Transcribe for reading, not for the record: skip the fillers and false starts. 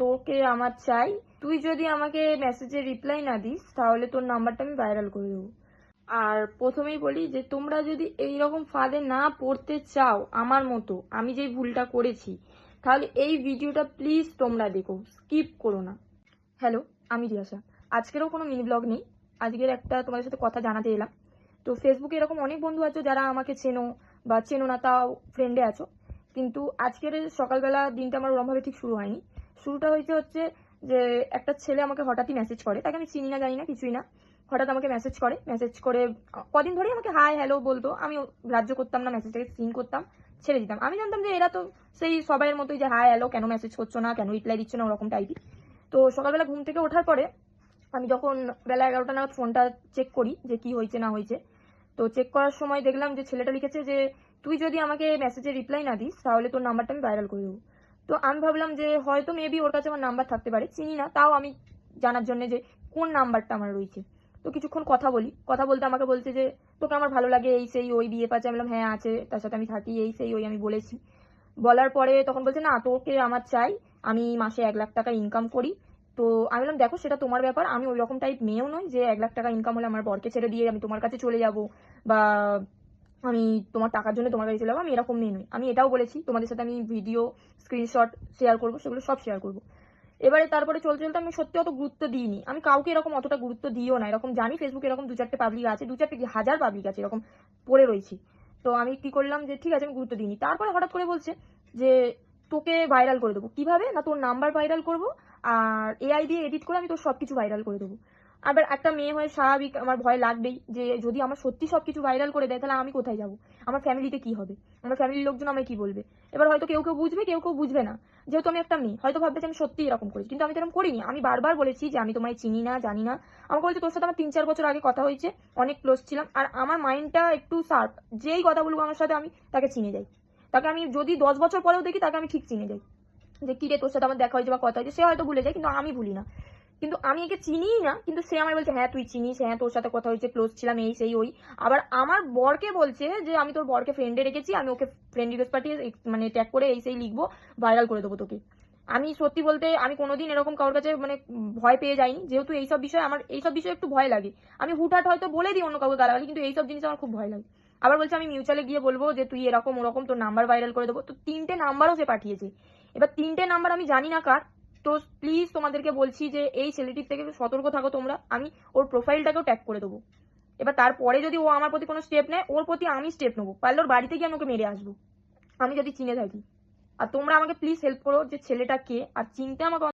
তোকে আমার চাই, তুই যদি আমাকে মেসেজে রিপ্লাই না দিস তাহলে তোর নাম্বারটা আমি ভাইরাল করে দেবো। আর প্রথমেই বলি যে তোমরা যদি এইরকম ফাঁদে না পড়তে চাও আমার মতো, আমি যেই ভুলটা করেছি, তাহলে এই ভিডিওটা প্লিজ তোমরা দেখো, স্কিপ করো না। হ্যালো, আমি রিয়াসা। আজকেরও কোনো মিনি ব্লগ নেই, আজকের একটা তোমাদের সাথে কথা জানাতে এলাম। তো ফেসবুকে এরকম অনেক বন্ধু আছো যারা আমাকে চেনো বা চেনো না, তাও ফ্রেন্ডে আছো। কিন্তু আজকের সকালবেলা দিনটা আমার ওরমভাবে ঠিক শুরু হয়নি। শুরুটা হচ্ছে যে একটা ছেলে আমাকে হঠাৎই মেসেজ করে, তাকে আমি চিনি না জানি না কিছুই না। হঠাৎ আমাকে মেসেজ করে কদিন ধরেই আমাকে হাই হ্যালো বলতো, আমি গ্রাহ্য করতাম না, মেসেজটাকে সিন করতাম, ছেড়ে দিতাম। আমি জানতাম যে এরা তো সেই সবাইয়ের মতোই, যে হাই হ্যালো, কেন মেসেজ করছো না, কেন রিপ্লাই দিচ্ছ না, ওরকম টাইপই। তো সকালবেলা ঘুম থেকে ওঠার পরে আমি যখন বেলা 11টা নাগাদ ফোনটা চেক করি যে কি হয়েছে না হয়েছে, তো চেক করার সময় দেখলাম যে ছেলেটা লিখেছে যে তুই যদি আমাকে মেসেজে রিপ্লাই না দিস তাহলে তোর নাম্বারটা আমি ভাইরাল করে দেবো। তো আমি ভাবলাম যে হয়তো মেবি ওর কাছে আমার নাম্বার থাকতে পারে, চিনি না, তাও আমি জানার জন্য যে কোন নাম্বারটা আমার রয়েছে। তো কিছুক্ষণ কথা বলতে আমাকে বলছে যে তোকে আমার ভালো লাগে, এই সেই ওই, বিয়ে পাচ্ছে। আমি বললাম হ্যাঁ আছে, তার সাথে আমি থাকি, এই সেই ওই আমি বলেছি। বলার পরে তখন বলছে না তোকে আমার চাই, আমি মাসে 1 লাখ টাকা ইনকাম করি। তো আমি বললাম দেখো সেটা তোমার ব্যাপার, আমি ওই রকম টাইপ মেয়েও নই যে 1 লাখ টাকা ইনকাম হলে আমার বরকে ছেড়ে দিয়ে আমি তোমার কাছে চলে যাব, বা আমি তোমার টাকার জন্য তোমার কাছে চলে যাবো, আমি এরকম মেয়ে নই। আমি এটাও বলেছি তোমাদের সাথে আমি ভিডিও স্ক্রিনশট শেয়ার করবো, সেগুলো সব শেয়ার করবো। এবারে তারপরে চলতে চলতে আমি সত্যি অত গুরুত্ব দিইনি, আমি কাউকে এরকম অতটা গুরুত্ব দিও না। এরকম জানি ফেসবুকে এরকম 2-4টে পাবলিক আছে, 2-4টে কি হাজার পাবলিক আছে এরকম পড়ে রয়েছে। তো আমি কি করলাম যে ঠিক আছে আমি গুরুত্ব দিইনি। তারপরে হঠাৎ করে বলছে যে তোকে ভাইরাল করে দেবো। কিভাবে না, তোর নাম্বার ভাইরাল করবো আর এআই দিয়ে এডিট করে আমি তোর সবকিছু ভাইরাল করে দেবো। আবার একটা মেয়ে হয়ে স্বাভাবিক আমার ভয় লাগবেই যে যদি আমার সত্যি সবকিছু ভাইরাল করে দেয় তাহলে আমি কোথায় যাব, আমার ফ্যামিলিতে কি হবে, আমার ফ্যামিলির লোকজন আমায় কি বলবে। এবার হয়তো কেউ কেউ বুঝবে, কেউ কেউ বুঝবে না। যেহেতু আমি একটা মেয়ে, হয়তো ভাববে যে আমি সত্যি এরকম করেছি, কিন্তু আমি তো এরকম করিনি। আমি বারবার বলেছি যে আমি তোমায় চিনি না জানি না। আমাকে বলছে তোর সাথে আমার 3-4 বছর আগে কথা হয়েছে, অনেক ক্লোজ ছিলাম, আর আমার মাইন্ডটা একটু শার্প, যেই কথা বলবো আমার সাথে আমি তাকে চিনে যাই। তাকে আমি যদি 10 বছর পরেও দেখি তাকে আমি ঠিক চিনে যাই, যে কি রে তোর সাথে আমার দেখা হয়েছে বা কথা হয়েছে। সে হয়তো ভুলে যায় কিন্তু আমি ভুলি না। কিন্তু আমি একে চিনিই না, কিন্তু সে আমায় বলছে হ্যাঁ তুই চিনিস, হ্যাঁ তোর সাথে কথা হয়েছে, ক্লোজ ছিলাম, এই সেই ওই। আবার আমার বরকে বলছে যে আমি তোর বরকে ফ্রেন্ডে রেখেছি, আমি ওকে ফ্রেন্ড রিকোয়েস্ট পাঠিয়ে মানে ট্যাগ করে এই সেই লিখবো, ভাইরাল করে দেবো তোকে। আমি সত্যি বলতে আমি কোনোদিন এরকম কারোর কাছে মানে ভয় পেয়ে যাইনি, যেহেতু এইসব বিষয় আমার, এইসব বিষয়ে একটু ভয় লাগে। আমি হুটহাট হয়তো বলে দিই অন্য কাউকে গালাগালি, কিন্তু এইসব জিনিস আমার খুব ভয় লাগে। আবার বলছে আমি মিউচুয়ালে গিয়ে বলবো যে তুই এরকম ওরকম, তোর নাম্বার ভাইরাল করে দেবো। তো 3টে নাম্বারও সে পাঠিয়েছে। এবার 3টে নাম্বার আমি জানি না কার। তো প্লিজ তোমাদেরকে বলছি যে এই ছেলেটির থেকে সতর্ক থাকো তোমরা। আমি ওর প্রোফাইলটাকেও ট্যাগ করে দেবো। এবার তারপরে যদি ও আমার প্রতি কোনো স্টেপ নেয়, ওর প্রতি আমি স্টেপ নেবো, পারলে ওর বাড়িতে গিয়ে আমি ওকে মেরে আসবো, আমি যদি চিনে থাকি। আর তোমরা আমাকে প্লিজ হেল্প করো যে ছেলেটা কে, আর চিনতে আমাকে